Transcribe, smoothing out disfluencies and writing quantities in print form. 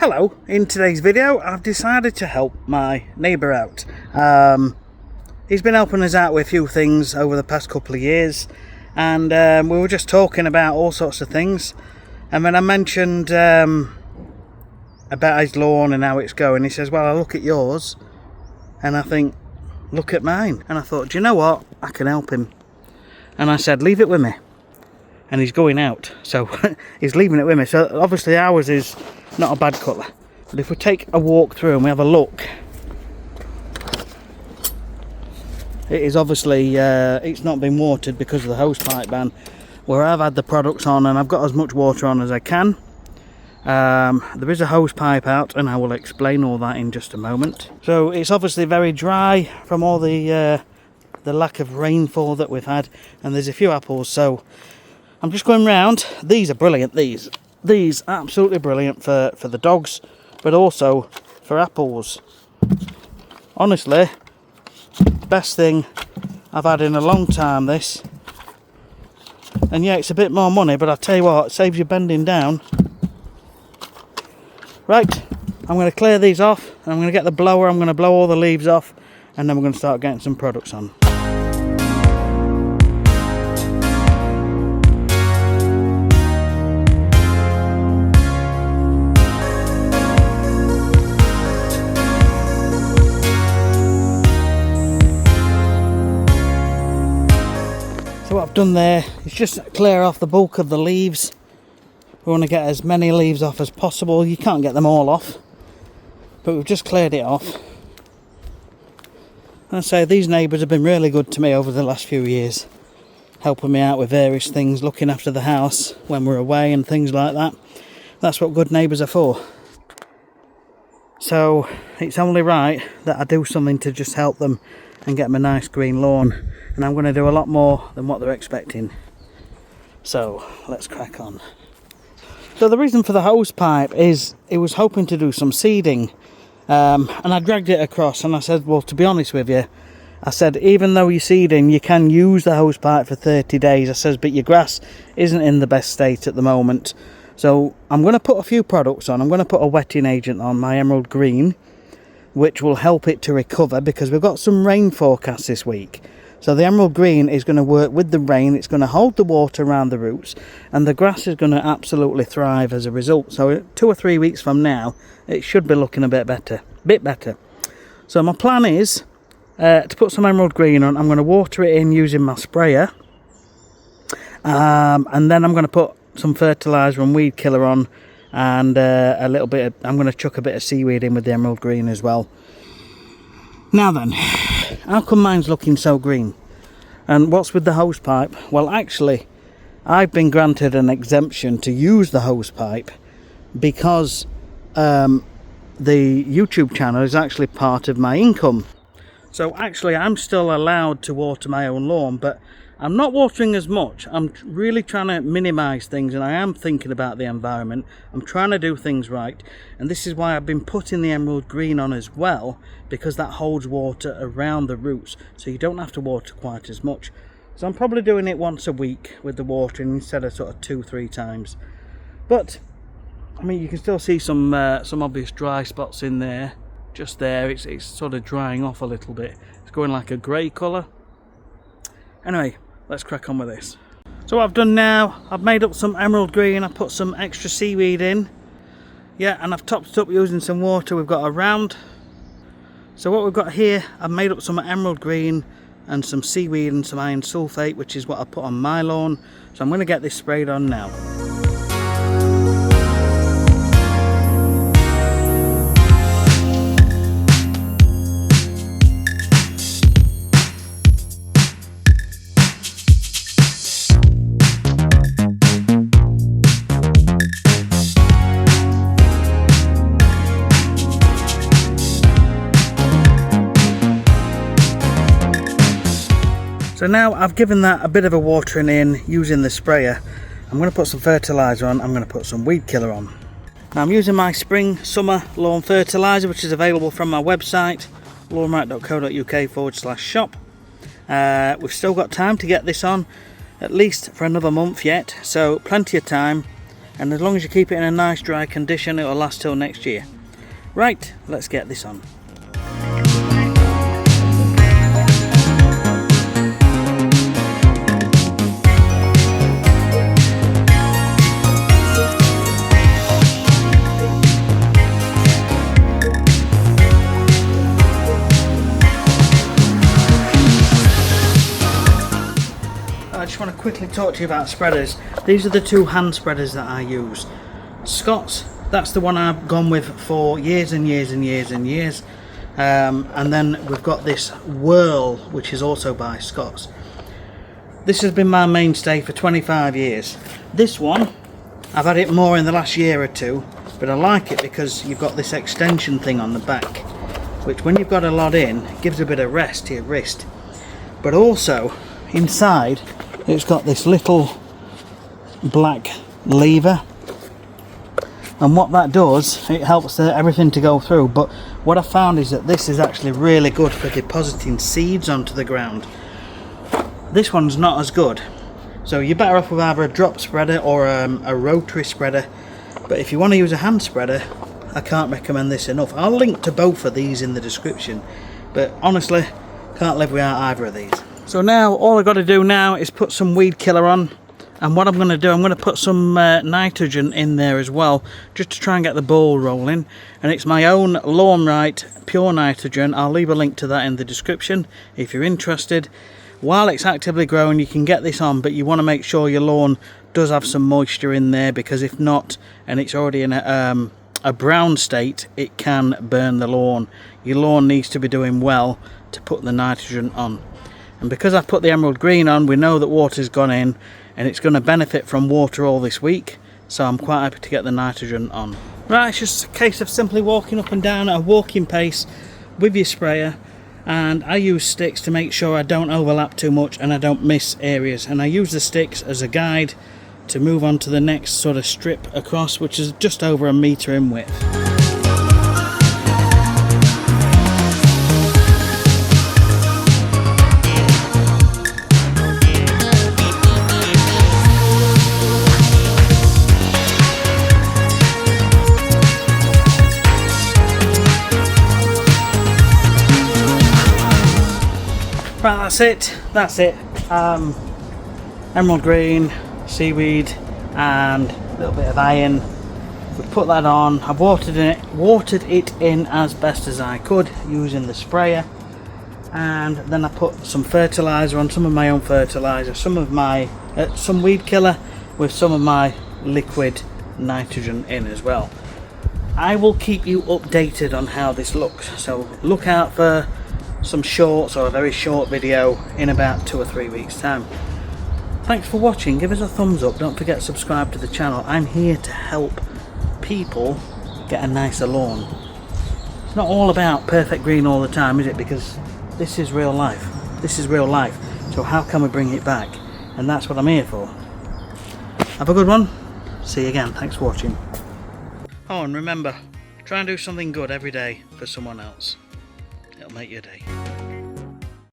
Hello, in today's video I've decided to help my neighbour out. He's been helping us out with a few things over the past couple of years, and we were just talking about all sorts of things, and when I mentioned about his lawn and how it's going, he says, well, I look at yours and I think, look at mine. And I thought, do you know what, I can help him. And I said, leave it with me. And he's going out, so he's leaving it with me. So obviously ours is not a bad colour, but if we take a walk through and we have a look, it is obviously it's not been watered because of the hosepipe ban, where I've had the products on and I've got as much water on as I can. There is a hosepipe out, and I will explain all that in just a moment. So it's obviously very dry from all the lack of rainfall that we've had, and there's a few apples, so I'm just going round. These are brilliant, these absolutely brilliant for the dogs, but also for apples. Honestly, best thing I've had in a long time, this. And yeah, it's a bit more money, but I tell you what, it saves you bending down. Right, I'm going to clear these off, and I'm going to get the blower, I'm going to blow all the leaves off, and then we're going to start getting some products on. So what I've done there is just clear off the bulk of the leaves. We want to get as many leaves off as possible. You can't get them all off, but we've just cleared it off. And I say, these neighbours have been really good to me over the last few years, helping me out with various things, looking after the house when we're away and things like that. That's what good neighbours are for. So it's only right that I do something to just help them and get them a nice green lawn. And I'm going to do a lot more than what they're expecting. So let's crack on. So the reason for the hose pipe is it was hoping to do some seeding, and I dragged it across, and I said, well, to be honest with you, I said, even though you're seeding, you can use the hose pipe for 30 days. I says, but your grass isn't in the best state at the moment. So I'm going to put a few products on. I'm going to put a wetting agent on my emerald green, which will help it to recover, because we've got some rain forecasts this week. So the emerald green is going to work with the rain, it's going to hold the water around the roots, and the grass is going to absolutely thrive as a result. So 2 or 3 weeks from now, it should be looking a bit better. So my plan is to put some emerald green on. I'm going to water it in using my sprayer, and then I'm going to put some fertilizer and weed killer on, and a little bit of, I'm going to chuck a bit of seaweed in with the emerald green as well. Now then, how come mine's looking so green? And what's with the hose pipe? Well, actually, I've been granted an exemption to use the hose pipe because the YouTube channel is actually part of my income. So actually, I'm still allowed to water my own lawn, but I'm not watering as much. I'm really trying to minimise things, and I am thinking about the environment. I'm trying to do things right, and this is why I've been putting the emerald green on as well, because that holds water around the roots, so you don't have to water quite as much. So I'm probably doing it once a week with the watering instead of sort of 2-3 times. But I mean, you can still see some obvious dry spots in there. Just there, it's sort of drying off a little bit. It's going like a grey colour. Anyway, let's crack on with this. So what I've done now, I've made up some emerald green, I put some extra seaweed in. Yeah, and I've topped it up using some water we've got around. So what we've got here, I've made up some emerald green and some seaweed and some iron sulfate, which is what I put on my lawn. So I'm going to get this sprayed on now. So now I've given that a bit of a watering in using the sprayer. I'm going to put some fertiliser on, I'm going to put some weed killer on. Now I'm using my spring summer lawn fertiliser, which is available from my website, lawnright.co.uk/shop. We've still got time to get this on, at least for another month yet, so plenty of time. and as long as you keep it in a nice dry condition, it'll last till next year. Right, let's get this on. I just want to quickly talk to you about spreaders. These are the two hand spreaders that I use. Scott's, that's the one I've gone with for years and years and years and years. And then we've got this Whirl, which is also by Scott's. This has been my mainstay for 25 years. This one, I've had it more in the last year or two, but I like it because you've got this extension thing on the back, which when you've got a lot in, gives a bit of rest to your wrist. But also, inside, it's got this little black lever, and what that does, it helps everything to go through. But what I found is that this is actually really good for depositing seeds onto the ground. This one's not as good, so you're better off with either a drop spreader or a rotary spreader. But if you want to use a hand spreader, I can't recommend this enough. I'll link to both of these in the description, but honestly, can't live without either of these. So now all I've got to do now is put some weed killer on, and what I'm going to do, I'm going to put some nitrogen in there as well, just to try and get the ball rolling. And it's my own Lawn Right pure nitrogen. I'll leave a link to that in the description if you're interested. While it's actively growing, you can get this on, but you want to make sure your lawn does have some moisture in there, because if not, and it's already in a brown state, it can burn the lawn. Your lawn needs to be doing well to put the nitrogen on. And because I've put the emerald green on, we know that water's gone in, and it's going to benefit from water all this week, so I'm quite happy to get the nitrogen on. Right, it's just a case of simply walking up and down at a walking pace with your sprayer, and I use sticks to make sure I don't overlap too much and I don't miss areas, and I use the sticks as a guide to move on to the next sort of strip across, which is just over 1 metre in width. Right, that's it. Emerald green, seaweed and a little bit of iron. We put that on. I've watered it in as best as I could using the sprayer, and then I put some fertilizer on, some of my own fertilizer, some weed killer with some of my liquid nitrogen in as well. I will keep you updated on how this looks, so look out for some shorts or a very short video in about 2 or 3 weeks time. Thanks for watching. Give us a thumbs up. Don't forget to subscribe to the channel. I'm here to help people get a nicer lawn. It's not all about perfect green all the time, is it? Because this is real life. This is real life. So how can we bring it back? And that's what I'm here for. Have a good one. See you again. Thanks for watching. Oh, and remember, try and do something good every day for someone else. It'll make your day.